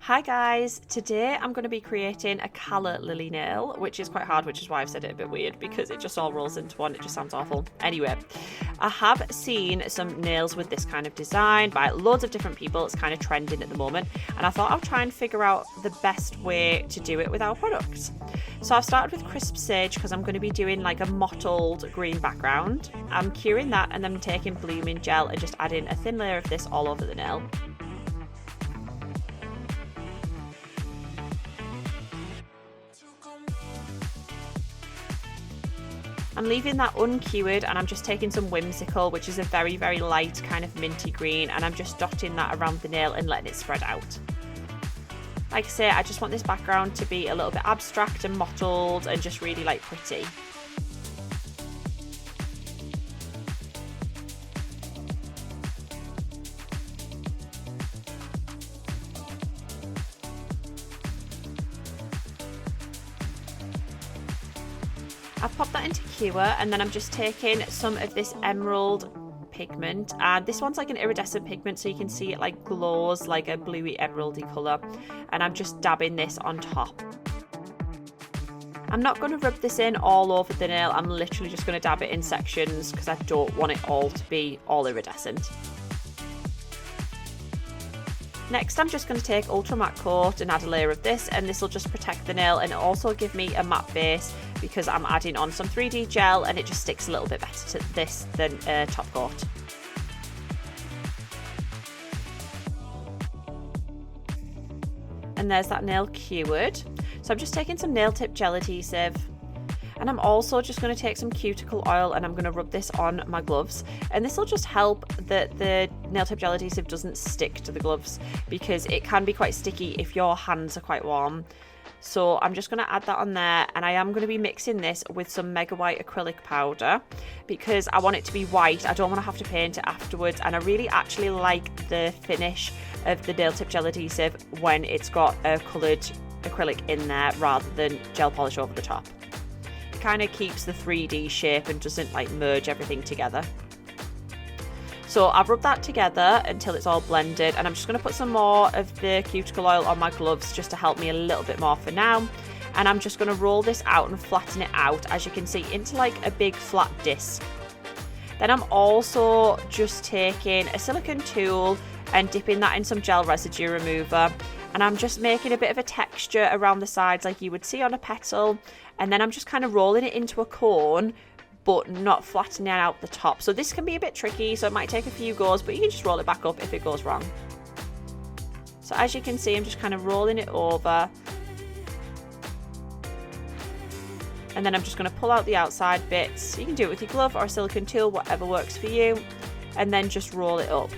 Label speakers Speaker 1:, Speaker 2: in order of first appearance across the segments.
Speaker 1: Hi guys, today I'm going to be creating a Calla lily nail, which is quite hard, which is why I've said it a bit weird because it just all rolls into one. It just sounds awful. Anyway, I have seen some nails with this kind of design by loads of different people. It's kind of trending at the moment, and I thought I'll try and figure out the best way to do it with our products. So I've started with crisp sage because I'm going to be doing like a mottled green background. I'm curing that and then taking blooming gel and just adding a thin layer of this all over the nail. I'm leaving that uncured and I'm just taking some Whimsical, which is a very, very light kind of minty green, and I'm just dotting that around the nail and letting it spread out. Like I say, I just want this background to be a little bit abstract and mottled and just really like pretty. I've popped that into cure, and then I'm just taking some of this emerald pigment, and this one's like an iridescent pigment, so you can see it like glows like a bluey emeraldy colour, and I'm just dabbing this on top. I'm not going to rub this in all over the nail, I'm literally just going to dab it in sections because I don't want it all to be all iridescent. Next, I'm just going to take Ultra Matte Coat and add a layer of this, and this will just protect the nail and also give me a matte base because I'm adding on some 3D gel and it just sticks a little bit better to this than top coat. And there's that nail cured. So I'm just taking some nail tip gel adhesive, and I'm also just going to take some cuticle oil and I'm going to rub this on my gloves, and this will just help that the nail tip gel adhesive doesn't stick to the gloves because it can be quite sticky if your hands are quite warm. So I'm just going to add that on there, and I am going to be mixing this with some mega white acrylic powder because I want it to be white. I don't want to have to paint it afterwards, and I really actually like the finish of the nail tip gel adhesive when it's got a coloured acrylic in there rather than gel polish over the top. Kind of keeps the 3D shape and doesn't like merge everything together. So I've rubbed that together until it's all blended, and I'm just going to put some more of the cuticle oil on my gloves just to help me a little bit more for now, and I'm just going to roll this out and flatten it out, as you can see, into like a big flat disc. Then I'm also just taking a silicone tool and dipping that in some gel residue remover, and I'm just making a bit of a texture around the sides like you would see on a petal, and then I'm just kind of rolling it into a cone but not flattening out the top. So this can be a bit tricky, so it might take a few goes, but you can just roll it back up if it goes wrong. So as you can see, I'm just kind of rolling it over, and then I'm just going to pull out the outside bits. You can do it with your glove or a silicone tool, whatever works for you, and then just roll it up.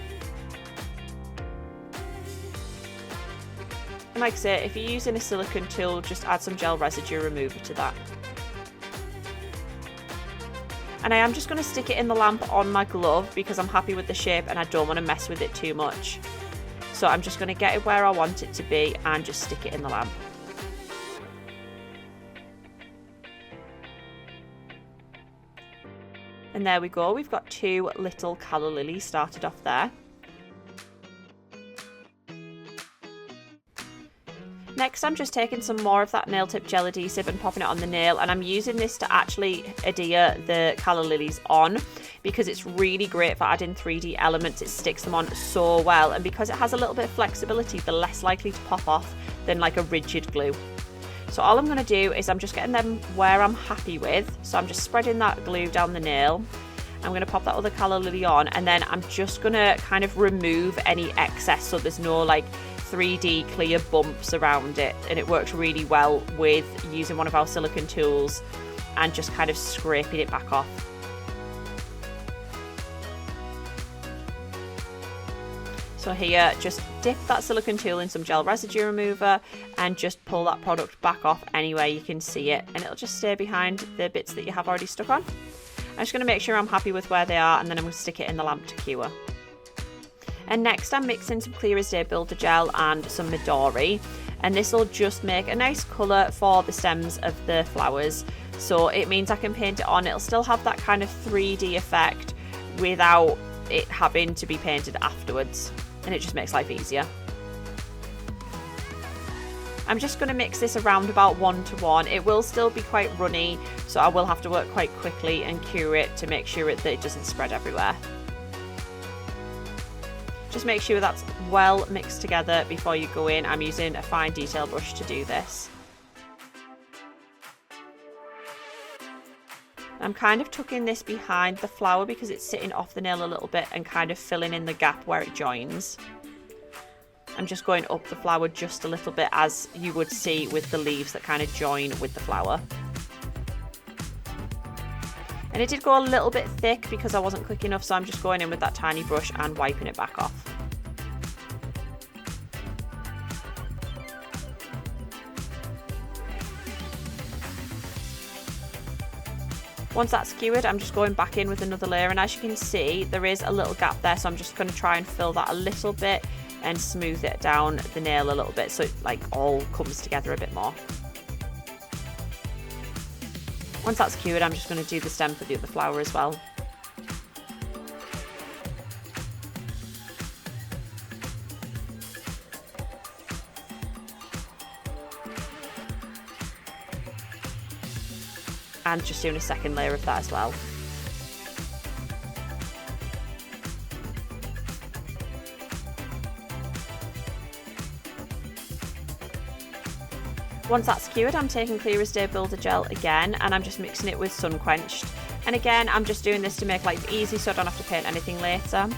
Speaker 1: And like I say, if you're using a silicone tool, just add some gel residue remover to that. And I am just going to stick it in the lamp on my glove because I'm happy with the shape and I don't want to mess with it too much. So I'm just going to get it where I want it to be and just stick it in the lamp. And there we go, we've got two little Calla lilies started off there. Next, I'm just taking some more of that nail tip gel adhesive and popping it on the nail, and I'm using this to actually adhere the Calla lilies on because it's really great for adding 3D elements. It sticks them on so well, and because it has a little bit of flexibility, they're less likely to pop off than like a rigid glue. So all I'm going to do is I'm just getting them where I'm happy with, so I'm just spreading that glue down the nail. I'm going to pop that other Calla lily on, and then I'm just going to kind of remove any excess so there's no like 3D clear bumps around it, and it works really well with using one of our silicone tools and just kind of scraping it back off. So here, just dip that silicone tool in some gel residue remover and just pull that product back off anywhere you can see it, and it'll just stay behind the bits that you have already stuck on. I'm just going to make sure I'm happy with where they are, and then I'm going to stick it in the lamp to cure. And next I'm mixing some Clear as Day Builder Gel and some Midori, and this will just make a nice colour for the stems of the flowers. So it means I can paint it on, it'll still have that kind of 3D effect without it having to be painted afterwards, and it just makes life easier. I'm just going to mix this around about 1:1. It will still be quite runny, so I will have to work quite quickly and cure it to make sure that it doesn't spread everywhere. Just make sure that's well mixed together before you go in. I'm using a fine detail brush to do this. I'm kind of tucking this behind the flower because it's sitting off the nail a little bit and kind of filling in the gap where it joins. I'm just going up the flower just a little bit, as you would see with the leaves that kind of join with the flower. And it did go a little bit thick because I wasn't quick enough, so I'm just going in with that tiny brush and wiping it back off. Once that's skewered, I'm just going back in with another layer, and as you can see, there is a little gap there, so I'm just going to try and fill that a little bit and smooth it down the nail a little bit so it like all comes together a bit more. Once that's cured, I'm just going to do the stem for the other flower as well. And just doing a second layer of that as well. Once that's cured, I'm taking Clear as Day Builder Gel again, and I'm just mixing it with Sun Quenched. And again, I'm just doing this to make life easy so I don't have to paint anything later.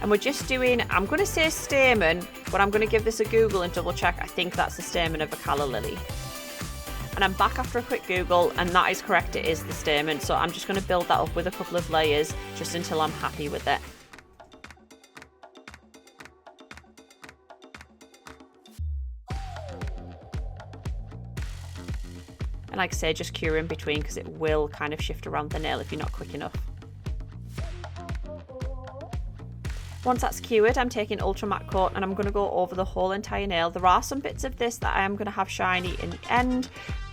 Speaker 1: And we're just doing, I'm going to say stamen, but I'm going to give this a Google and double check. I think that's the stamen of a Calla lily. And I'm back after a quick Google, and that is correct, it is the stamen. So I'm just going to build that up with a couple of layers just until I'm happy with it. And like I say, just cure in between because it will kind of shift around the nail if you're not quick enough. Once that's cured, I'm taking Ultra Matte Coat and I'm going to go over the whole entire nail. There are some bits of this that I am going to have shiny in the end,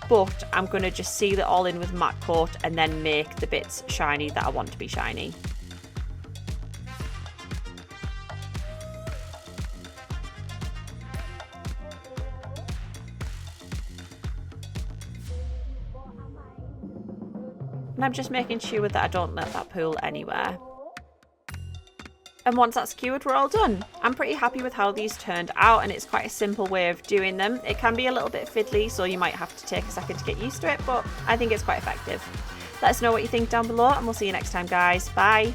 Speaker 1: but I'm going to just seal it all in with matte coat and then make the bits shiny that I want to be shiny. And I'm just making sure that I don't let that pool anywhere. And once that's cured, we're all done. I'm pretty happy with how these turned out, and it's quite a simple way of doing them. It can be a little bit fiddly, so you might have to take a second to get used to it, but I think it's quite effective. Let us know what you think down below, and we'll see you next time, guys. Bye.